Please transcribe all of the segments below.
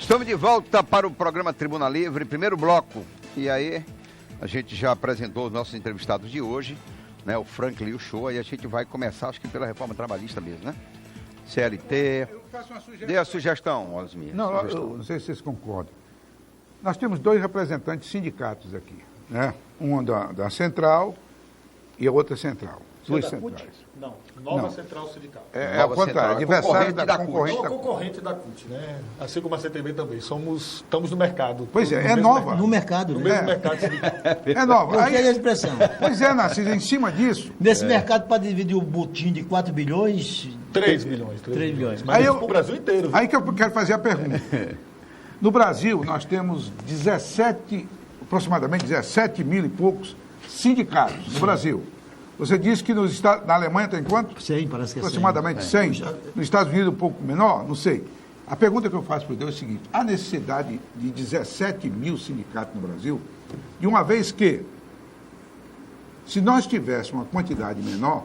Estamos de volta para o programa Tribuna Livre, primeiro bloco. E aí, a gente já apresentou os nossos entrevistados de hoje, né? O Franklin e o Shoa, e a gente vai começar, acho que pela reforma trabalhista mesmo, né? CLT. Eu faço uma sugestão. Dê a sugestão, Osmir. Não, eu não sei se vocês concordam. Nós temos dois representantes sindicatos aqui, né? Um da Central e a outra Central. Duas centrais. Não, Nova Não. Central Sindical. É ao contrário, adversário da concorrente Não, da concorrente da CUT, né? Assim como a CTB também. Estamos no mercado. Pois é, no é mesmo nova. No mercado, No né? mesmo mercado sindical. É nova. Gostei Aí, da expressão. pois é, Narciso, em cima disso, Nesse mercado, para dividir o botim de 4 bilhões, 3 bilhões. 3 bilhões. Mas Aí isso eu- para o Brasil inteiro. aí que eu quero fazer a pergunta. No Brasil, nós temos aproximadamente 17 mil e poucos sindicatos no Brasil. Você disse que na Alemanha tem quanto? 100, parece que é 100. Aproximadamente 100. Nos Estados Unidos um pouco menor, não sei. A pergunta que eu faço para o Deus é o seguinte: há necessidade de 17 mil sindicatos no Brasil? De uma vez que, se nós tivéssemos uma quantidade menor,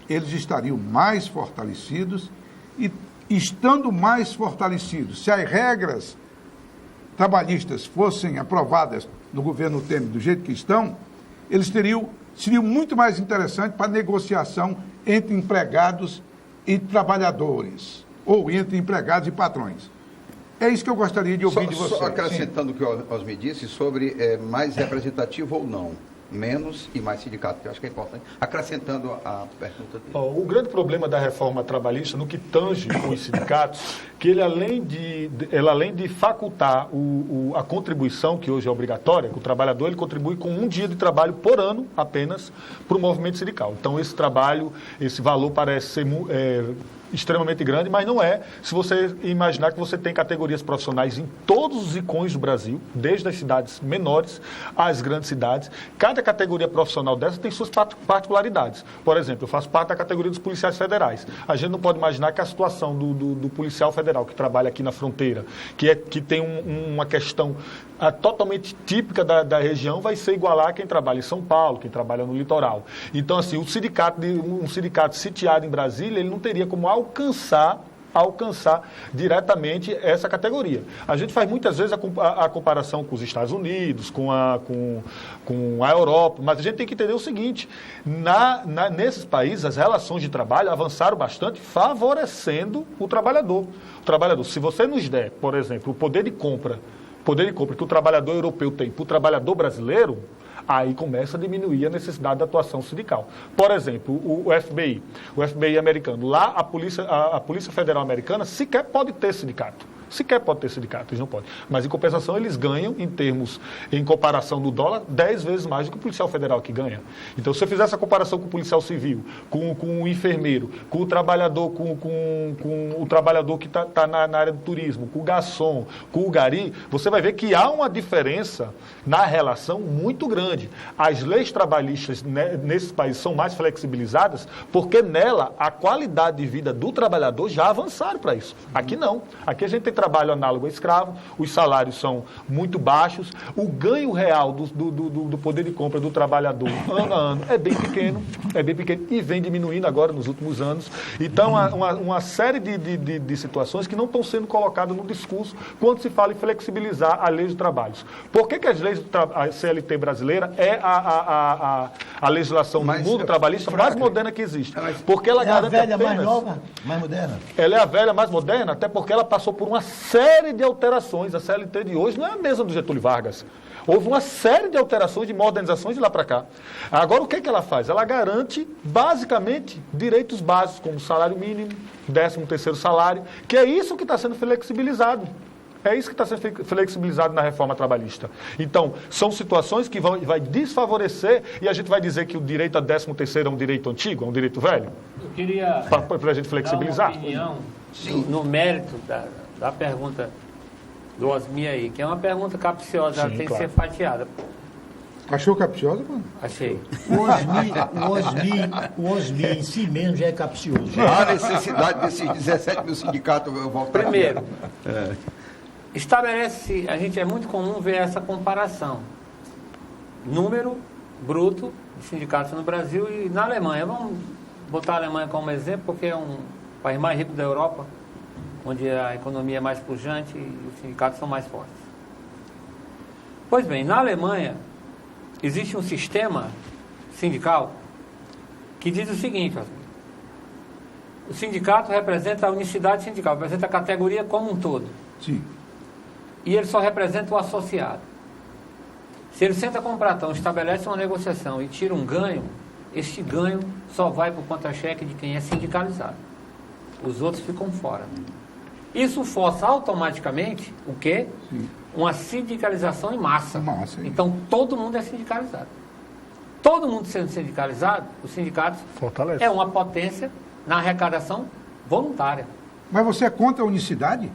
eles estariam mais fortalecidos e, estando mais fortalecidos, se as regras trabalhistas fossem aprovadas no governo Temer do jeito que estão, eles seriam muito mais interessantes para negociação entre empregados e trabalhadores, ou entre empregados e patrões. É isso que eu gostaria de ouvir de vocês. Só acrescentando o que o Osmir disse sobre mais representativo ou não, menos e mais sindicato, que eu acho que é importante. Acrescentando a pergunta dele. O grande problema da reforma trabalhista, no que tange os sindicatos, que ele além de facultar a contribuição, que hoje é obrigatória, que o trabalhador ele contribui com um dia de trabalho por ano apenas para o movimento sindical. Então esse trabalho, esse valor parece ser extremamente grande, mas não é. Se você imaginar que você tem categorias profissionais em todos os rincões do Brasil, desde as cidades menores às grandes cidades, cada categoria profissional dessa tem suas particularidades. Por exemplo, eu faço parte da categoria dos policiais federais. A gente não pode imaginar que a situação do policial federal que trabalha aqui na fronteira, que tem uma questão totalmente típica da região, vai ser igualar a quem trabalha em São Paulo, quem trabalha no litoral. Então, assim, um sindicato sitiado em Brasília, ele não teria como alcançar diretamente essa categoria. A gente faz muitas vezes a comparação com os Estados Unidos, com a Europa, mas a gente tem que entender o seguinte: nesses países as relações de trabalho avançaram bastante, favorecendo o trabalhador. Se você nos der, por exemplo, o poder de compra que o trabalhador europeu tem para o trabalhador brasileiro, aí começa a diminuir a necessidade da atuação sindical. Por exemplo, o FBI americano. Lá, a Polícia Federal Americana sequer pode ter sindicato. Eles não podem. Mas, em compensação, eles ganham, em comparação do dólar, 10 vezes mais do que o policial federal aqui ganha. Então, se você fizer essa comparação com o policial civil, com o enfermeiro, com o trabalhador, com o trabalhador que está na área do turismo, com o garçom, com o gari, você vai ver que há uma diferença na relação muito grande. As leis trabalhistas nesses países são mais flexibilizadas porque nela a qualidade de vida do trabalhador já avançaram para isso. Aqui não. Aqui a gente tem trabalho análogo a escravo, os salários são muito baixos, o ganho real do poder de compra do trabalhador ano a ano é bem pequeno e vem diminuindo agora nos últimos anos. Então, uma série de situações que não estão sendo colocadas no discurso quando se fala em flexibilizar a lei de trabalhos. Por que as leis a CLT brasileira é a legislação do mundo trabalhista mais moderna que existe? Porque ela garante a velha apenas... mais nova, mais moderna. Ela é a velha mais moderna, até porque ela passou por uma série de alterações. A CLT de hoje não é a mesma do Getúlio Vargas. Houve uma série de alterações, de modernizações de lá para cá. Agora, o que ela faz? Ela garante, basicamente, direitos básicos, como salário mínimo, 13º salário, que é isso que está sendo flexibilizado. É isso que está sendo flexibilizado na reforma trabalhista. Então, são situações que vai desfavorecer e a gente vai dizer que o direito a 13º é um direito antigo, é um direito velho? Eu queria para a gente flexibilizar. dar uma opinião no mérito da pergunta do Osmir aí, que é uma pergunta capciosa, ela tem que ser fatiada. Achou capciosa, mano? Achei. O Osmir em si mesmo já é capcioso. Há necessidade desses 17 mil sindicatos voltar. Primeiro, estabelece, é muito comum ver essa comparação. Número bruto de sindicatos no Brasil e na Alemanha. Vamos botar a Alemanha como exemplo, porque é um país mais rico da Europa. onde a economia é mais pujante e os sindicatos são mais fortes. Pois bem, na Alemanha existe um sistema sindical que diz o seguinte: o sindicato representa a unicidade sindical, representa a categoria como um todo. Sim. E ele só representa o associado. Se ele senta com o patrão, estabelece uma negociação e tira um ganho, este ganho só vai para o contra-cheque de quem é sindicalizado. Os outros ficam fora. Isso força automaticamente o quê? Sim. Uma sindicalização em massa. Então, todo mundo é sindicalizado. Todo mundo sendo sindicalizado, os sindicatos Fortalece. é uma potência na arrecadação voluntária. Mas você é contra a unicidade?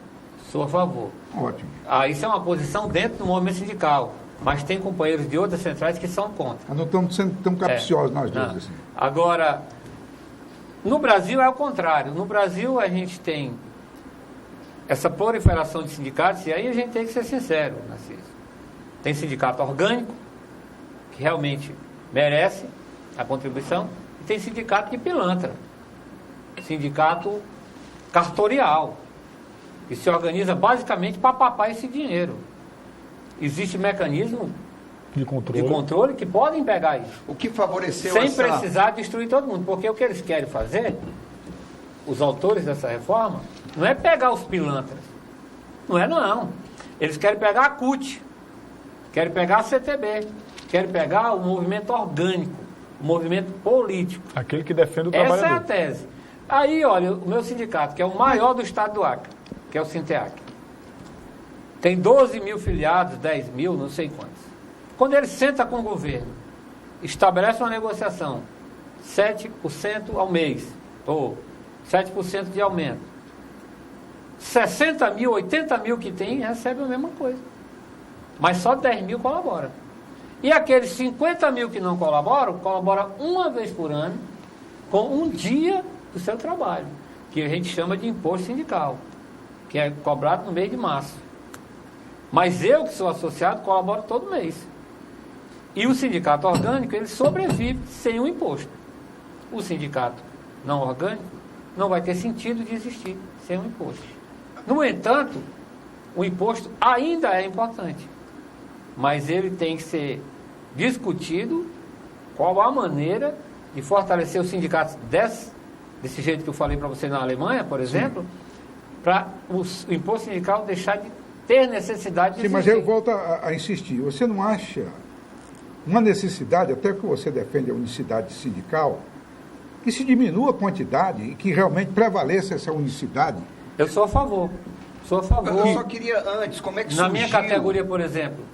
Sou a favor. Ótimo. Isso é uma posição dentro do movimento sindical. Mas tem companheiros de outras centrais que são contra. Nós não estamos sendo tão capciosos nós dois. Não. Assim. Agora, no Brasil é o contrário. No Brasil a gente tem essa proliferação de sindicatos, e aí a gente tem que ser sincero, Narciso. Tem sindicato orgânico, que realmente merece a contribuição, e tem sindicato de pilantra. Sindicato cartorial, que se organiza basicamente para papar esse dinheiro. Existe mecanismo de controle que podem pegar isso. O que favoreceu sem precisar destruir todo mundo. Porque o que eles querem fazer, os autores dessa reforma, não é pegar os pilantras. Não é, não. Eles querem pegar a CUT, querem pegar a CTB, querem pegar o movimento orgânico, o movimento político. Aquele que defende o trabalhador. Essa é a tese. Aí, olha, o meu sindicato, que é o maior do estado do Acre, que é o Sinteac, tem 12 mil filiados, 10 mil, não sei quantos. Quando ele senta com o governo, estabelece uma negociação, 7% ao mês, ou 7% de aumento, 60 mil, 80 mil que tem, recebe a mesma coisa. Mas só 10 mil colaboram. E aqueles 50 mil que não colaboram, colaboram uma vez por ano, com um dia do seu trabalho, que a gente chama de imposto sindical, que é cobrado no mês de março. Mas eu, que sou associado, colaboro todo mês. E o sindicato orgânico, ele sobrevive sem o imposto. O sindicato não orgânico não vai ter sentido de existir sem o imposto. No entanto, o imposto ainda é importante. Mas ele tem que ser discutido qual a maneira de fortalecer os sindicatos desse jeito que eu falei para você na Alemanha, por exemplo, para o imposto sindical deixar de ter necessidade de existir. Mas eu volto a insistir. Você não acha uma necessidade, até que você defende a unicidade sindical, que se diminua a quantidade e que realmente prevaleça essa unicidade? Eu sou a favor. Sou a favor. Eu só queria antes, como é que Na surgiu? minha categoria, por exemplo,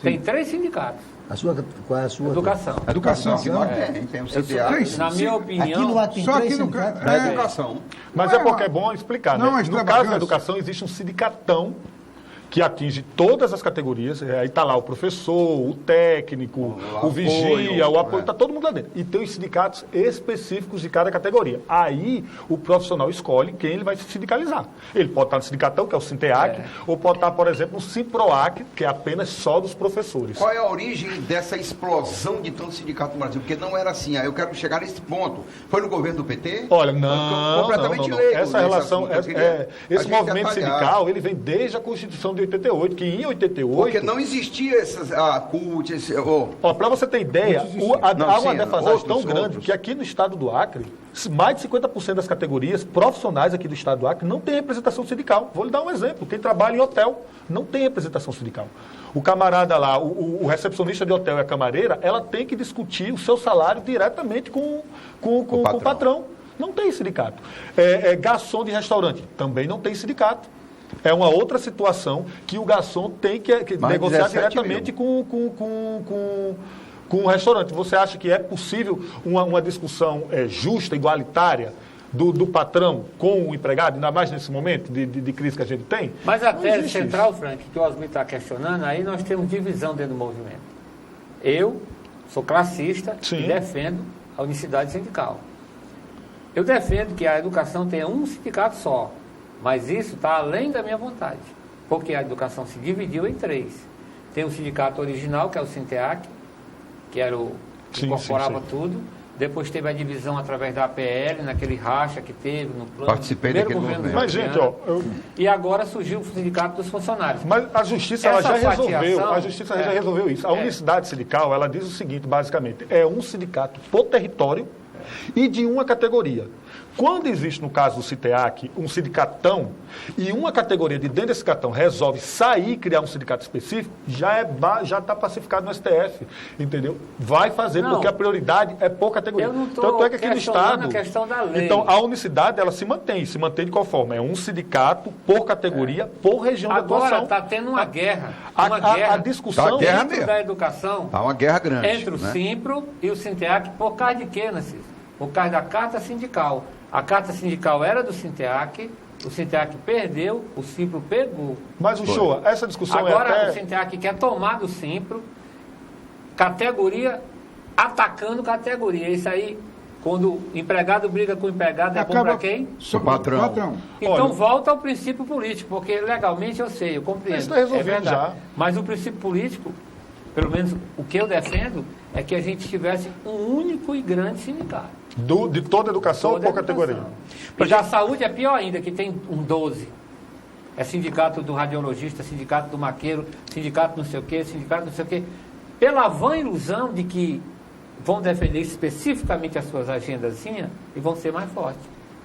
tem 3 sindicados. Qual é a sua? Educação. Educação. Tem um CTA. Na minha opinião... Aqui no Acre tem Só 3 aqui no sindicatos. Na educação. Mas é porque é bom explicar, Não, né? mas No caso da educação, existe um sindicatão que atinge todas as categorias. Aí está lá o professor, o técnico, o vigia, o apoio, está todo mundo lá dentro. E tem os sindicatos específicos de cada categoria. Aí o profissional escolhe quem ele vai se sindicalizar. Ele pode estar no sindicatão, que é o Sinteac, ou pode estar, por exemplo, no Simproac, que é apenas só dos professores. Qual é a origem dessa explosão de tanto sindicato no Brasil? Porque não era assim. Aí eu quero chegar nesse ponto. Foi no governo do PT? Olha, não. Completamente leigo Essa relação, esse movimento atalhar. sindical, ele vem desde a Constituição de 88, que em 88... Porque não existia essas... CUT, Para você ter ideia, há uma defasagem tão grande outros. que aqui no estado do Acre, mais de 50% das categorias profissionais aqui do estado do Acre não tem representação sindical. Vou lhe dar um exemplo. Quem trabalha em hotel não tem representação sindical. O camarada lá, o recepcionista de hotel e a camareira, ela tem que discutir o seu salário diretamente com o patrão. Não tem sindicato. Garçom de restaurante também não tem sindicato. É uma outra situação que o garçom tem que negociar diretamente com o restaurante. Você acha que é possível uma discussão justa, igualitária, do patrão com o empregado, ainda mais nesse momento de crise que a gente tem? Mas a tese central, Frank, que o Osmir está questionando, aí nós temos divisão dentro do movimento. Eu sou classista e defendo a unicidade sindical. Eu defendo que a educação tenha um sindicato só. Mas isso está além da minha vontade, porque a educação se dividiu em 3. Tem o sindicato original, que é o Sinteac, que era o que incorporava tudo. depois teve a divisão através da APL, naquele racha que teve no plano. Participei daquele movimento. Mas, gente, ó... E agora surgiu o Sindicato dos Funcionários. Mas a Justiça ela já resolveu. A Justiça já resolveu isso. A unicidade sindical, ela diz o seguinte, basicamente, é um sindicato por território e de uma categoria. Quando existe, no caso do CITEAC, um sindicatão, e uma categoria de dentro desse sindicatão resolve sair e criar um sindicato específico, já está pacificado no STF, entendeu? Vai fazer, porque a prioridade é por categoria. Eu não tô Tanto é que aqui no Estado... a questão da lei. Então, a unicidade, ela se mantém de qual forma? É um sindicato por categoria, por região de atuação. Agora está tendo uma guerra. A discussão... guerra dentro da educação... Está uma guerra grande. Entre o Simpro e o Sinteac, por causa de quê, Narciso? Por causa da carta sindical. A carta sindical era do Sinteac, o Sinteac perdeu, o Simpro pegou. Mas, Uchoa, essa discussão agora o Sinteac quer tomar do Simpro, categoria, atacando categoria. Isso aí, quando o empregado briga com o empregado, é bom para quem? O patrão. Então Olha, volta ao princípio político, porque legalmente eu sei, eu compreendo. Isso está resolvido já. Mas o princípio político, pelo menos o que eu defendo, é que a gente tivesse um único e grande sindicato. De toda a educação ou por categoria? E da saúde é pior ainda, que tem um 12. É sindicato do radiologista, sindicato do maqueiro, sindicato não sei o quê, sindicato não sei o quê. Pela vã ilusão de que vão defender especificamente as suas agendazinhas e vão ser mais fortes.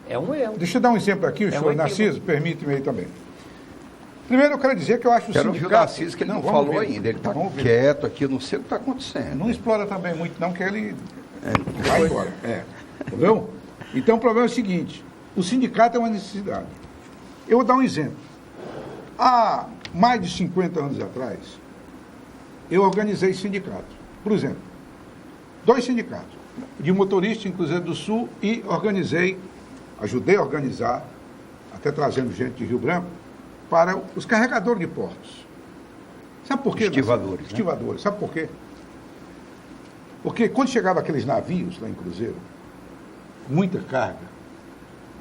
É um erro. Deixa eu dar um exemplo aqui, senhor Narciso, permite-me aí também. Primeiro eu quero dizer que eu acho o sindicato... Quero ouvir o Narciso, que ele não falou ainda. Ele está quieto aqui, eu não sei o que está acontecendo. Não explora também muito, não, que ele vai embora. Entendeu? Então o problema é o seguinte, o sindicato é uma necessidade. Eu vou dar um exemplo. Há mais de 50 anos atrás, eu organizei sindicatos. Por exemplo, 2 sindicatos, de motorista em Cruzeiro do Sul, e ajudei a organizar, até trazendo gente de Rio Branco, para os carregadores de portos. Sabe por quê? Estivadores. Né? Estivadores. Sabe por quê? Porque quando chegavam aqueles navios lá em Cruzeiro, muita carga,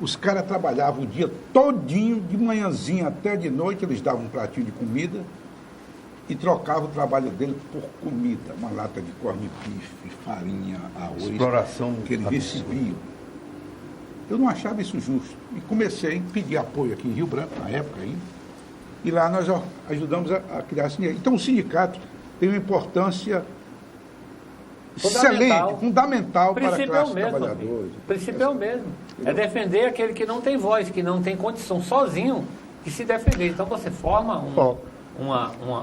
os caras trabalhavam o dia todinho, de manhãzinha até de noite, eles davam um pratinho de comida e trocavam o trabalho dele por comida, uma lata de corne-bife, farinha, arroz, exploração que eles recebiam. Eu não achava isso justo. E comecei a pedir apoio aqui em Rio Branco, na época ainda, e lá nós ajudamos a criar sindicato. Então o sindicato tem uma importância excelente, fundamental para a classe trabalhadora. O princípio é o mesmo. É defender aquele que não tem voz, que não tem condição sozinho de se defender. Então você forma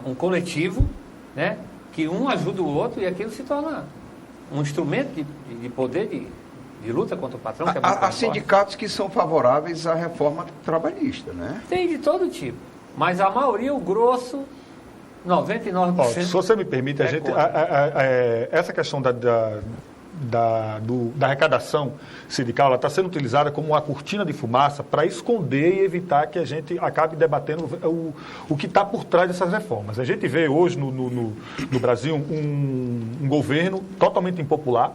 um coletivo, né, que um ajuda o outro e aquilo se torna um instrumento de poder de luta contra o patrão. Que é há sindicatos que são favoráveis à reforma trabalhista, né? Tem de todo tipo. Mas a maioria, o grosso, 99%. Se você me permite, essa questão da arrecadação sindical está sendo utilizada como uma cortina de fumaça para esconder e evitar que a gente acabe debatendo o que está por trás dessas reformas. A gente vê hoje no Brasil um governo totalmente impopular,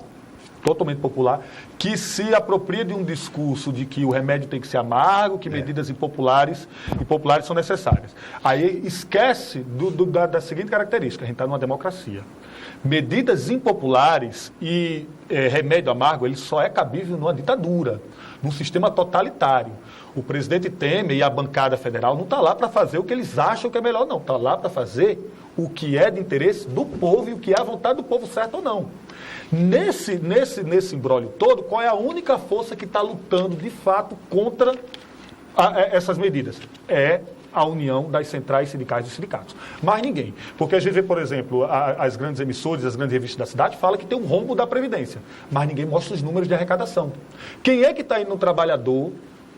que se apropria de um discurso de que o remédio tem que ser amargo, que medidas impopulares são necessárias. Aí esquece da seguinte característica: a gente está numa democracia. Medidas impopulares e remédio amargo, ele só é cabível numa ditadura, num sistema totalitário. O presidente Temer e a bancada federal não está lá para fazer o que eles acham que é melhor, não. Está lá para fazer o que é de interesse do povo e o que é a vontade do povo, certo ou não. Nesse imbróglio todo, qual é a única força que está lutando, de fato, contra essas medidas? É a união das centrais sindicais dos sindicatos. Mais ninguém. Porque a gente vê, por exemplo, as grandes emissoras, as grandes revistas da cidade, falam que tem um rombo da Previdência, mas ninguém mostra os números de arrecadação. Quem é que está indo no trabalhador?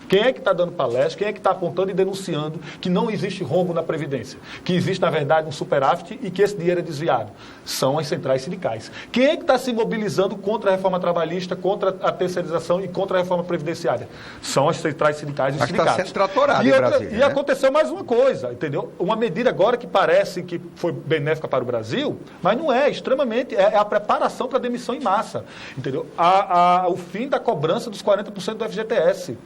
Quem é que está dando palestra? Quem é que está apontando e denunciando que não existe rombo na Previdência? Que existe, na verdade, um superávit e que esse dinheiro é desviado? São as centrais sindicais. Quem é que está se mobilizando contra a reforma trabalhista, contra a terceirização e contra a reforma previdenciária? São as centrais sindicais e os sindicatos. Está sendo tratorado em Brasília, e aconteceu mais uma coisa, entendeu? Uma medida agora que parece que foi benéfica para o Brasil, mas não é, extremamente, é a preparação para a demissão em massa, entendeu? O fim da cobrança dos 40% do FGTS.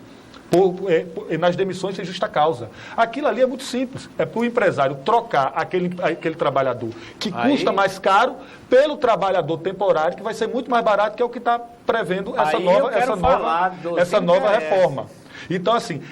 nas demissões sem justa causa. Aquilo ali é muito simples. É para o empresário trocar aquele trabalhador que custa mais caro pelo trabalhador temporário, que vai ser muito mais barato, que é o que está prevendo essa nova reforma. Então, assim,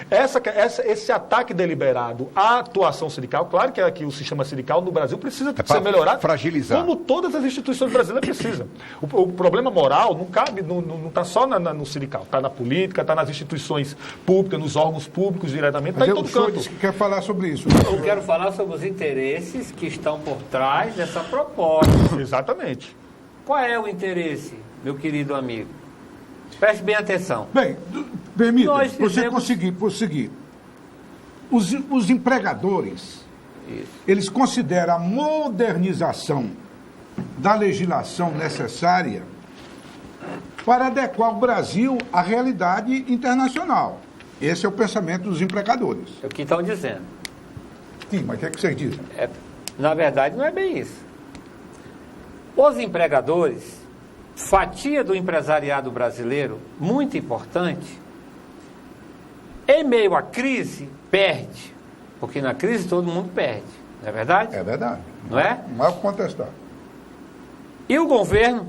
esse ataque deliberado à atuação sindical, claro que aqui o sistema sindical no Brasil precisa ser melhorado, fragilizar, como todas as instituições brasileiras precisam. O problema moral não cabe, não está só no sindical, está na política, está nas instituições públicas, nos órgãos públicos diretamente, está em todo canto. Disse que quer falar sobre isso. Eu quero falar sobre os interesses que estão por trás dessa proposta. Exatamente. Qual é o interesse, meu querido amigo? Preste bem atenção. Bem, permita, você conseguir. Os empregadores, eles consideram a modernização da legislação necessária para adequar o Brasil à realidade internacional. Esse é o pensamento dos empregadores. É o que estão dizendo. Sim, mas o que é que vocês dizem? Na verdade, não é bem isso. Os empregadores, fatia do empresariado brasileiro, muito importante, em meio à crise, perde. Porque na crise todo mundo perde, não é verdade? É verdade. Não é? Não é contestar. E o governo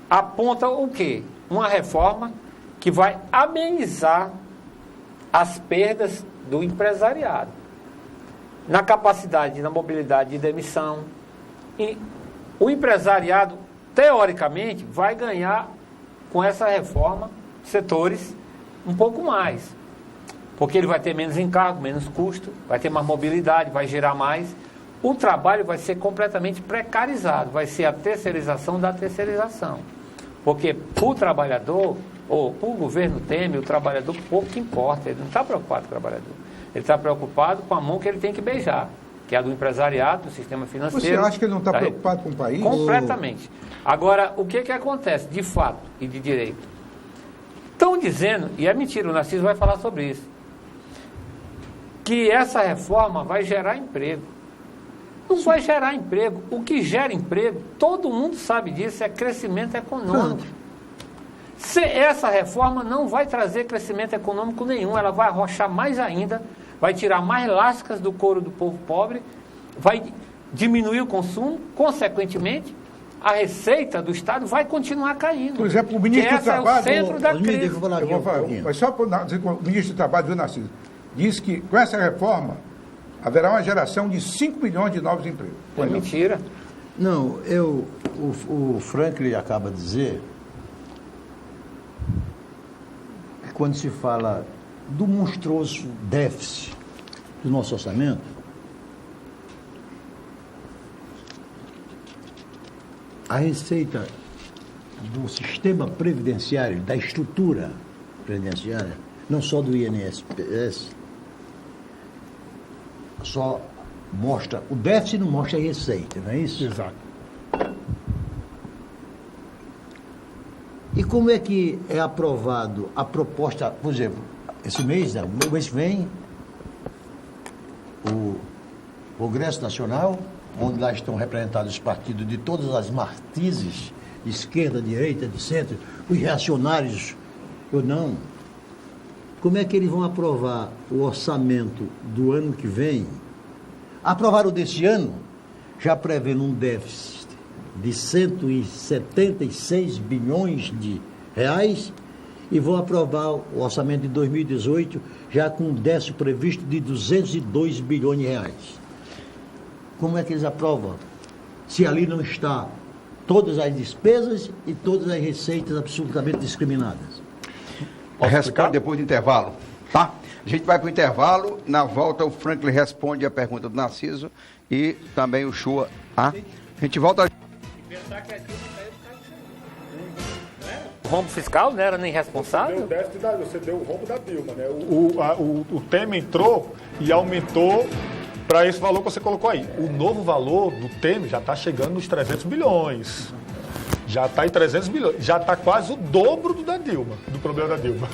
aponta o quê? Uma reforma que vai amenizar as perdas do empresariado. Na capacidade, na mobilidade de demissão. E o empresariado, teoricamente, vai ganhar com essa reforma setores um pouco mais. Porque ele vai ter menos encargo, menos custo, vai ter mais mobilidade, vai gerar mais. O trabalho vai ser completamente precarizado, vai ser a terceirização da terceirização. Porque para o trabalhador, ou para o governo Temer, o trabalhador pouco que importa, ele não está preocupado com o trabalhador. Ele está preocupado com a mão que ele tem que beijar, que é a do empresariado, do sistema financeiro. Você acha que ele não está preocupado com o país? Completamente. Agora, o que acontece, de fato e de direito? Estão dizendo, e é mentira, o Narciso vai falar sobre isso, que essa reforma vai gerar emprego. Não vai gerar emprego. O que gera emprego, todo mundo sabe disso, é crescimento econômico. Essa reforma não vai trazer crescimento econômico nenhum, ela vai arrochar mais ainda, vai tirar mais lascas do couro do povo pobre, vai diminuir o consumo, consequentemente, a receita do Estado vai continuar caindo. Por exemplo, o ministro do Trabalho... é o centro da crise. Eu vou falar, mas só para dizer que o ministro do Trabalho, viu, Narciso, diz que com essa reforma haverá uma geração de 5 milhões de novos empregos. É mentira. Não, o Franklin acaba de dizer que quando se fala do monstruoso déficit do nosso orçamento, a receita do sistema previdenciário, da estrutura previdenciária, não só do INSS, só mostra o déficit, não mostra a receita, não é isso? Exato. E como é que é aprovado a proposta, por exemplo, esse mês, não, o mês que vem, o Congresso Nacional, onde lá estão representados os partidos de todas as matizes, de esquerda, direita, de centro, os reacionários, ou não. Como é que eles vão aprovar o orçamento do ano que vem? Aprovaram desse ano, já prevendo um déficit de 176 bilhões de reais, e vão aprovar o orçamento de 2018 já com um déficit previsto de 202 bilhões de reais. Como é que eles aprovam? Se ali não está todas as despesas e todas as receitas absolutamente discriminadas. Responde depois do intervalo, tá? A gente vai para o intervalo, na volta o Franklin responde a pergunta do Narciso e também o Shoa. A gente volta... O rombo fiscal não era nem responsável? Você deu o rombo da Dilma, né? O Temer entrou e aumentou para esse valor que você colocou aí. O novo valor do Temer já está chegando nos 300 bilhões. Já está em 300 bilhões. Já está quase o dobro do da Dilma, do problema da Dilma.